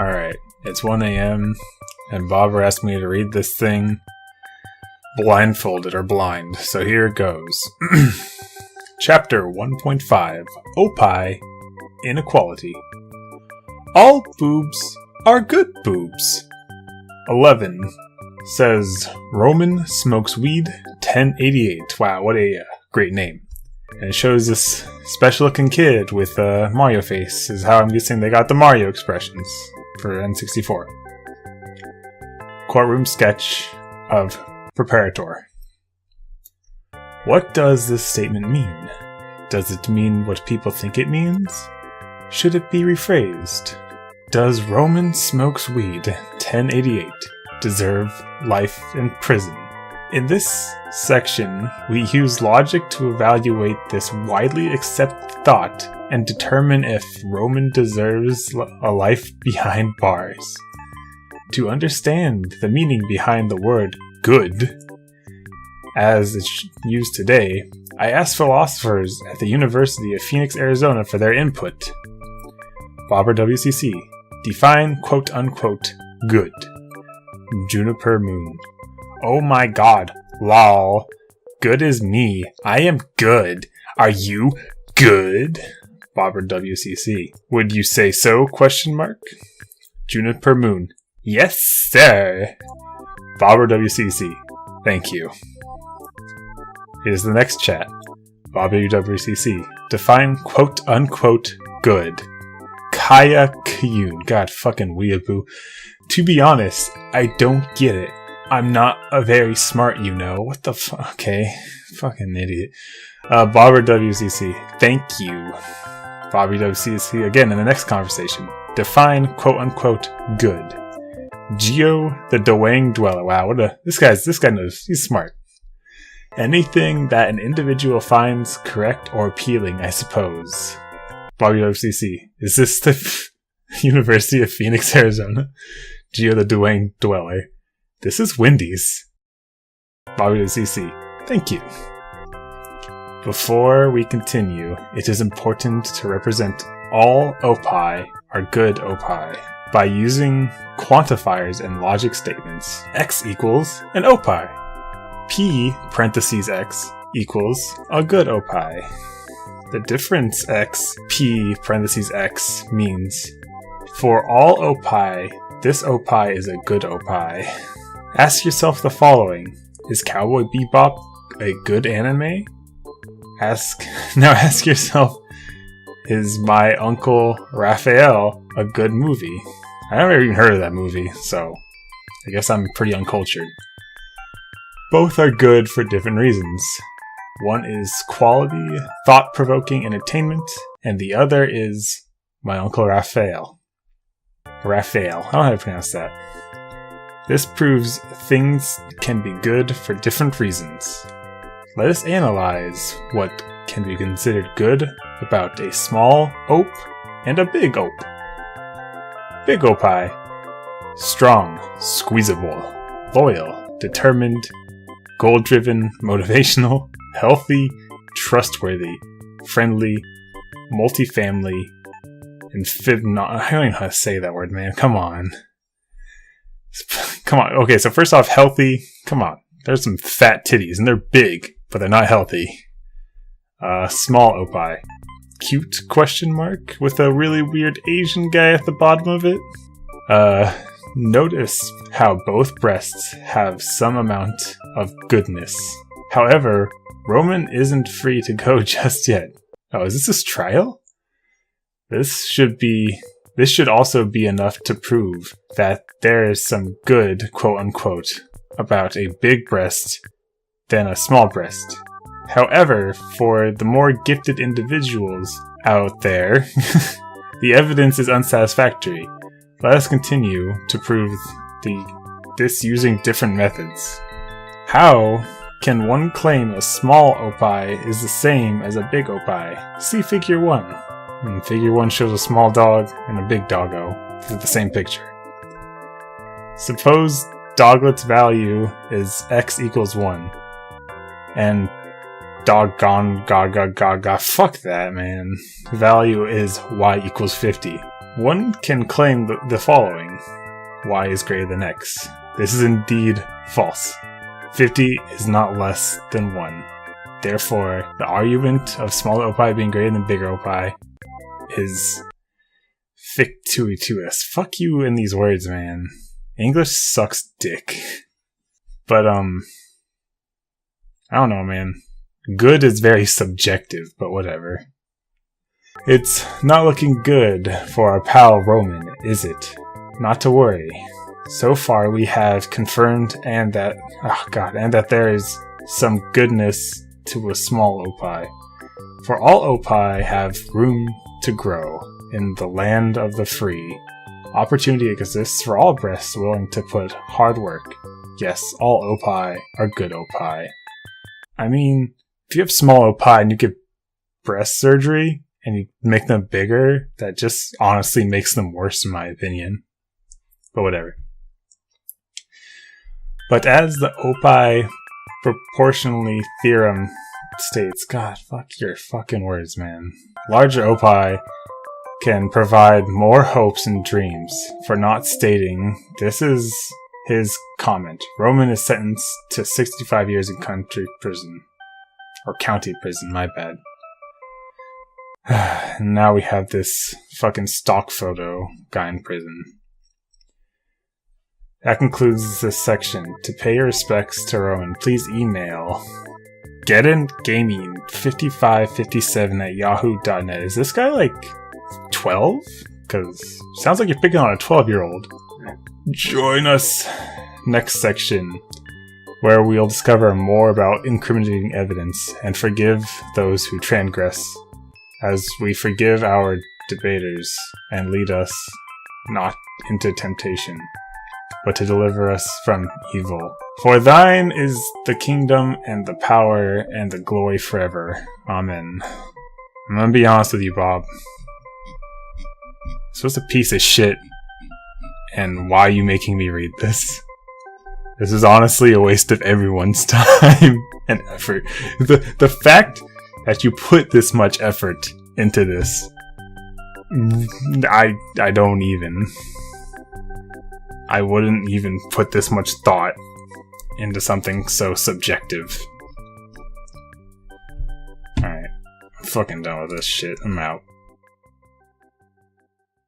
Alright, it's 1 a.m. and Bobber asked me to read this thing blindfolded or blind, so here it goes. Chapter 1.5 Oppai Inequality. All boobs are good boobs. 11 says Roman smokes weed 1088. Wow, what a great name. And it shows this special looking kid with a Mario face, is how I'm guessing they got the Mario expressions for N64. Courtroom sketch of Preparator. What does this statement mean? Does it mean what people think it means? Should it be rephrased? Does Roman smokes weed 1088 deserve life in prison? In this section, we use logic to evaluate this widely accepted thought and determine if Roman deserves a life behind bars. To understand the meaning behind the word good, as it's used today, I asked philosophers at the University of Phoenix, Arizona for their input. Bobber WCC. Define quote-unquote good. Juniper Moon. Oh my god, lol. Good is me. I am good. Are you good? Bobber WCC. Would you say so? Question mark. Juniper Moon. Yes, sir. Bobber WCC. Thank you. Here's the next chat. Bobber WCC. Define quote-unquote good. Kaya Kyun. God fucking weeaboo. To be honest, I don't get it. I'm not a very smart, you know. What the fuck? Okay. Fucking idiot. Bobber WCC. Thank you. Bobber WCC again in the next conversation. Define quote-unquote good. Geo the Dwang Dweller. Wow, this guy knows. He's smart. Anything that an individual finds correct or appealing, I suppose. Bobby WCC. Is this the University of Phoenix, Arizona? Geo the Dwang Dweller. This is Wendy's. Bobby WCC. Thank you. Before we continue, it is important to represent all oppai are good oppai by using quantifiers and logic statements. X equals an oppai. P parentheses X equals a good oppai. The difference X, P parentheses X means for all oppai, this oppai is a good oppai. Ask yourself the following. Is Cowboy Bebop a good anime? Ask yourself, is My Uncle Raphael a good movie? I never even heard of that movie, so I guess I'm pretty uncultured. Both are good for different reasons. One is quality, thought-provoking entertainment, and the other is My Uncle Raphael. Raphael, I don't know how to pronounce that. This proves things can be good for different reasons. Let us analyze what can be considered good about a small op and a big op. Big oppai. Strong, squeezable, loyal, determined, goal-driven, motivational, healthy, trustworthy, friendly, multifamily, and I don't even know how to say that word, man. Come on. Come on. Okay, so first off, healthy. Come on. There's some fat titties, and they're big, but they're not healthy. Small oppai. Cute question mark with a really weird Asian guy at the bottom of it. Notice how both breasts have some amount of goodness. However, Roman isn't free to go just yet. Oh, is this his trial? This should also be enough to prove that there is some good, quote-unquote, about a big breast than a small breast. However, for the more gifted individuals out there, the evidence is unsatisfactory. Let us continue to prove this using different methods. How can one claim a small oppai is the same as a big oppai? See Figure 1. And Figure 1 shows a small dog and a big doggo. It's the same picture. Suppose Doglet's value is x equals 1. And doggone gaga gaga fuck that, man. Value is y equals 50. One can claim the following. Y is greater than X. This is indeed false. 50 is not less than 1. Therefore, the argument of smaller oppi being greater than bigger oppi is fictitious. Fuck you in these words, man. English sucks dick. But, I don't know, man. Good is very subjective, but whatever. It's not looking good for our pal Roman, is it? Not to worry. So far we have confirmed and that there is some goodness to a small oppi. For all oppi have room to grow in the land of the free. Opportunity exists for all breasts willing to put hard work. Yes, all oppi are good oppi. I mean, if you have small oppi and you get breast surgery and you make them bigger, that just honestly makes them worse in my opinion. But whatever. But as the Oppai proportionally theorem states, God, fuck your fucking words, man. Larger Oppai can provide more hopes and dreams. For not stating, this is his comment. Roman is sentenced to 65 years in country prison. Or county prison, my bad. And now we have this fucking stock photo guy in prison. That concludes this section. To pay your respects to Roman, please email gettingaming5557@yahoo.net. Is this guy like 12? Because sounds like you're picking on a 12-year-old. Join us next section, where we'll discover more about incriminating evidence and forgive those who transgress, as we forgive our debaters, and lead us not into temptation, but to deliver us from evil. For thine is the kingdom and the power and the glory forever. Amen. I'm gonna be honest with you, Bob. This was a piece of shit, and why are you making me read this? This is honestly a waste of everyone's time and effort. The fact that you put this much effort into this, I don't even. I wouldn't even put this much thought into something so subjective. Alright, I'm fucking done with this shit. I'm out.